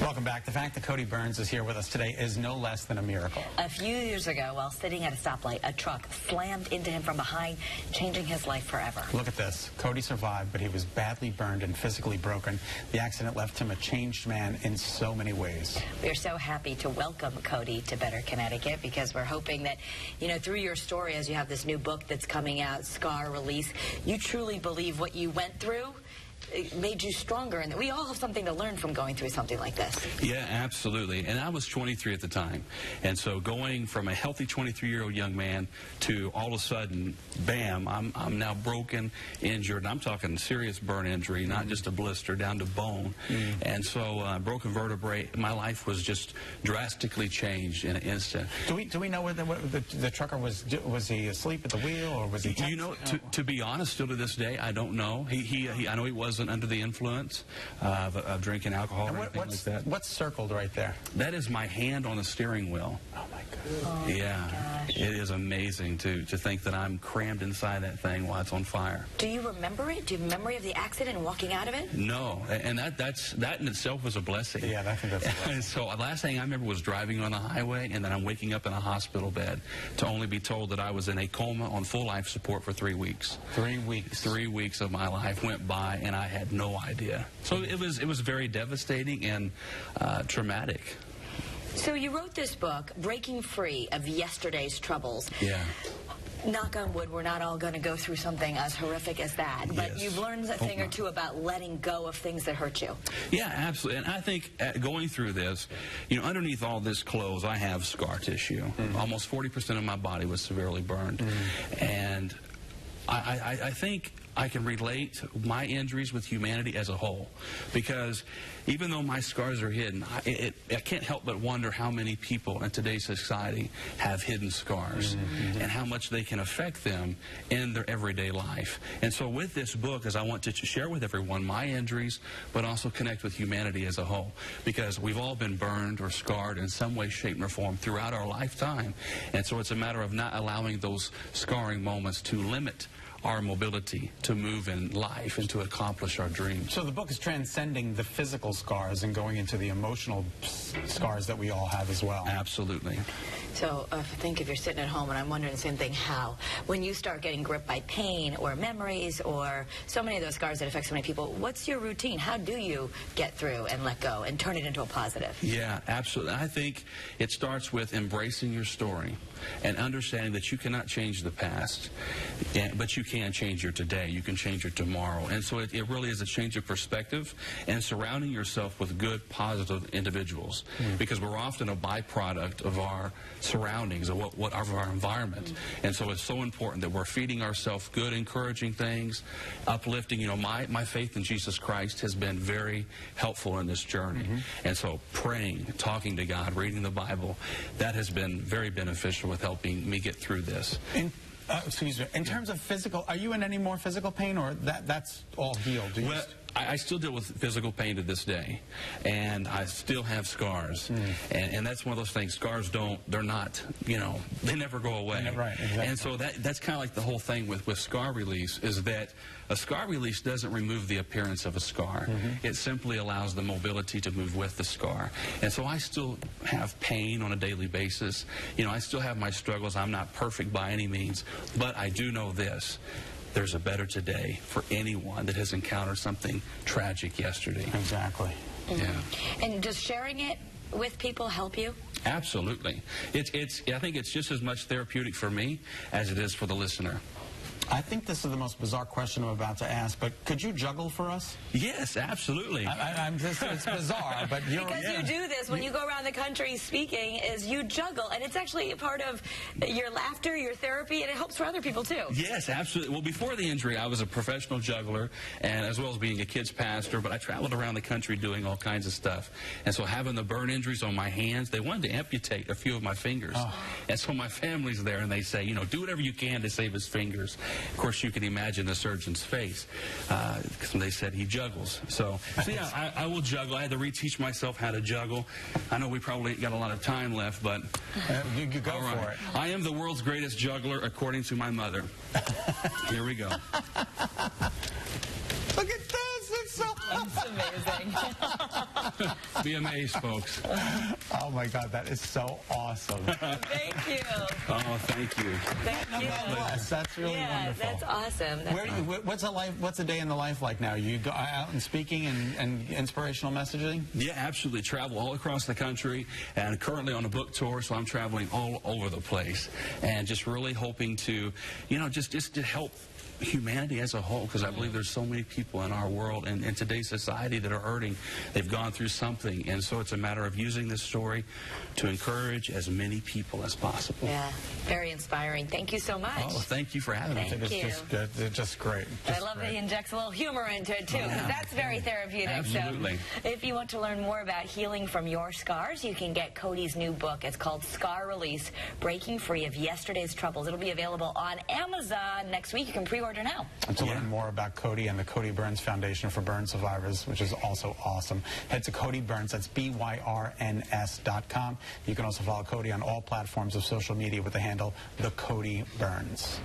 Welcome back. The fact that Cody Byrns is here with us today is no less than a miracle. A few years ago, while sitting at a stoplight, a truck slammed into him from behind, changing his life forever. Look at this. Cody survived, but he was badly burned and physically broken. The accident left him a changed man in so many ways. We're so happy to welcome Cody to Better Connecticut because we're hoping that, through your story, as you have this new book that's coming out, Scar Release, you truly believe what you went through made you stronger, and we all have something to learn from going through something like this. Yeah, absolutely. And I was 23 at the time, and so going from a healthy 23-year-old young man to all of a sudden, bam, I'm now broken, injured, and I'm talking serious burn injury, not just a blister, down to bone. And so broken vertebrae, my life was just drastically changed in an instant. Do we know whether the trucker was he asleep at the wheel, or was he texting? To be honest, still to this day, I don't know. I know he wasn't under the influence of drinking alcohol or anything like that. What's circled right there? That is my hand on the steering wheel. Oh, my goodness. Oh, yeah, it is amazing to think that I'm crammed inside that thing while it's on fire. Do you remember it? Do you have memory of the accident and walking out of it? No, and that in itself was a blessing. Yeah, I think that's a blessing. So the last thing I remember was driving on the highway, and then I'm waking up in a hospital bed to only be told that I was in a coma on full life support for 3 weeks. 3 weeks. 3 weeks of my life went by, and I had no idea. So it was very devastating and traumatic. So you wrote this book, Breaking Free of Yesterday's Troubles. Yeah. Knock on wood, we're not all going to go through something as horrific as that. But Yes. you've learned a thing or two about letting go of things that hurt you. Yeah, absolutely. And I think going through this, underneath all this clothes, I have scar tissue. Almost 40% of my body was severely burned. And I think I can relate my injuries with humanity as a whole, because even though my scars are hidden, I can't help but wonder how many people in today's society have hidden scars and how much they can affect them in their everyday life. And so with this book, as I want to share with everyone my injuries, but also connect with humanity as a whole, because we've all been burned or scarred in some way, shape, or form throughout our lifetime. And so it's a matter of not allowing those scarring moments to limit our mobility to move in life and to accomplish our dreams. So the book is transcending the physical scars and going into the emotional scars that we all have as well. Absolutely. So I think if you're sitting at home, and I'm wondering the same thing, how? When you start getting gripped by pain or memories or so many of those scars that affect so many people, what's your routine? How do you get through and let go and turn it into a positive? Yeah, absolutely. I think it starts with embracing your story and understanding that you cannot change the past, but you can change your today. You can change your tomorrow. And so it really is a change of perspective and surrounding yourself with good, positive individuals, because we're often a byproduct of our surroundings, of our environment. And so it's so important that we're feeding ourselves good, encouraging things, uplifting. My faith in Jesus Christ has been very helpful in this journey. And so praying, talking to God, reading the Bible, that has been very beneficial with helping me get through this. Excuse me. In terms of physical, are you in any more physical pain, or that's all healed? Well, I still deal with physical pain to this day, and I still have scars. And that's one of those things. Scars they're not, they never go away. Right, exactly. And so that's kind of like the whole thing with scar release, is that a scar release doesn't remove the appearance of a scar. It simply allows the mobility to move with the scar. And so I still have pain on a daily basis. I still have my struggles. I'm not perfect by any means, but I do know this. There's a better today for anyone that has encountered something tragic yesterday. Exactly. Yeah. And does sharing it with people help you? Absolutely. I think it's just as much therapeutic for me as it is for the listener. I think this is the most bizarre question I'm about to ask, but could you juggle for us? Yes, absolutely. It's bizarre, but you do this when you go around the country speaking, is you juggle, and it's actually a part of your laughter, your therapy, and it helps for other people too. Yes, absolutely. Well, before the injury, I was a professional juggler, and as well as being a kids pastor, but I traveled around the country doing all kinds of stuff. And so having the burn injuries on my hands, they wanted to amputate a few of my fingers. And so my family's there, and they say, do whatever you can to save his fingers. Of course, you can imagine the surgeon's face because they said he juggles. So yeah, I will juggle. I had to reteach myself how to juggle. I know we probably got a lot of time left, but you go for it. I am the world's greatest juggler, according to my mother. Here we go. Look at this. It's so That's amazing. Be amazed, folks. Oh my God, that is so awesome. Thank you. Oh, thank you. Thank you. Nonetheless, that's really wonderful. That's awesome. What's a day in the life like now? You go out and speaking and inspirational messaging? Yeah, absolutely. Travel all across the country, and currently on a book tour, so I'm traveling all over the place, and just really hoping to, just to help humanity as a whole, because I believe there's so many people in our world and in today's society that are hurting. They've gone through something, and so it's a matter of using this story to encourage as many people as possible. Yeah, very inspiring. Thank you so much. Oh, thank you for having me. Thank you. Just good. It's just great. I love that he injects a little humor into it, too, because that's very therapeutic. Absolutely. So if you want to learn more about healing from your scars, you can get Cody's new book. It's called Scar Release, Breaking Free of Yesterday's Troubles. It'll be available on Amazon next week. You can pre-order now. And to learn more about Cody and the Cody Byrns Foundation for Burn Survivors, which is also awesome, head to Cody Byrns. That's BYRNS.com. You can also follow Cody on all platforms of social media with the handle The Cody Byrns.